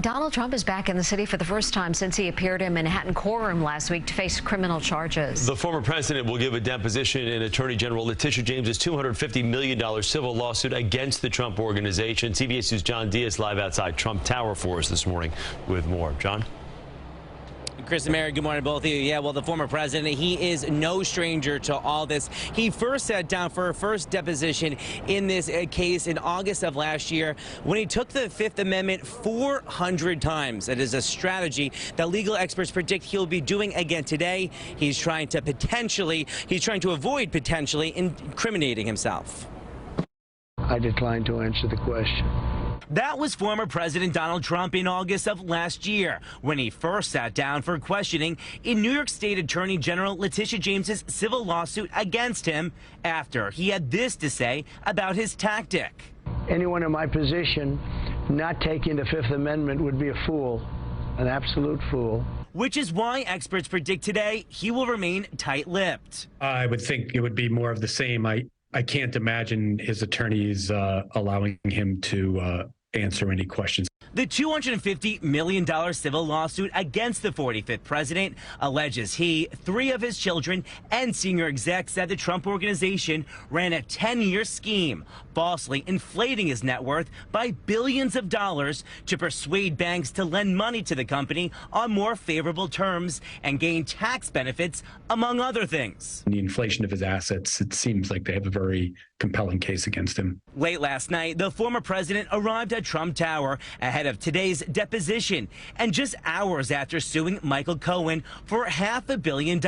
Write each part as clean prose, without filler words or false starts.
Donald Trump is back in the city for the first time since he appeared in Manhattan courtroom last week to face criminal charges. The former president will give a deposition in Attorney General Letitia James' $250 million civil lawsuit against the Trump organization. CBS News' John Diaz live outside Trump Tower for us this morning with more. John? Chris and Mary, good morning, both of you. Yeah, well, the former president, he is no stranger to all this. He first sat down for a first deposition in this case in August of last year when he took the Fifth Amendment 400 times. It is a strategy that legal experts predict he'll be doing again today. He's trying to avoid potentially incriminating himself. I decline to answer the question. That was former President Donald Trump in August of last year when he first sat down for questioning in New York State Attorney General Letitia James' civil lawsuit against him after he had this to say about his tactic. Anyone in my position not taking the Fifth Amendment would be a fool, an absolute fool. Which is why experts predict today he will remain tight-lipped. I would think it would be more of the same. I can't imagine his attorneys allowing him to answer any questions. The $250 million civil lawsuit against the 45th president alleges he, 3 of his children, and senior execs at the Trump organization ran a 10-year scheme, falsely inflating his net worth by billions of dollars to persuade banks to lend money to the company on more favorable terms and gain tax benefits, among other things. The inflation of his assets, it seems like they have a very compelling case against him. Late last night, the former president arrived at Trump Tower ahead of today's deposition, and just hours after suing Michael Cohen for $500 million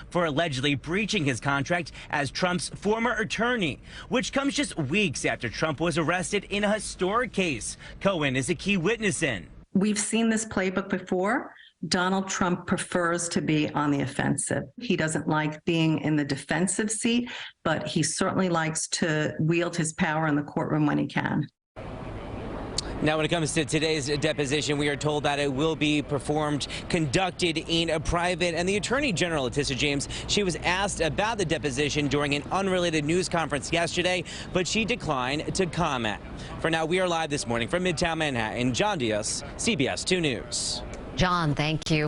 for allegedly breaching his contract as Trump's former attorney, which comes just weeks after Trump was arrested in a historic case Cohen is a key witness in. We've seen this playbook before. Donald Trump prefers to be on the offensive. He doesn't like being in the defensive seat, but he certainly likes to wield his power in the courtroom when he can. Now, when it comes to today's deposition, we are told that it will be conducted in a private. And the Attorney General, Letitia James, she was asked about the deposition during an unrelated news conference yesterday, but she declined to comment. For now, we are live this morning from Midtown Manhattan. John Diaz, CBS 2 News. John, thank you.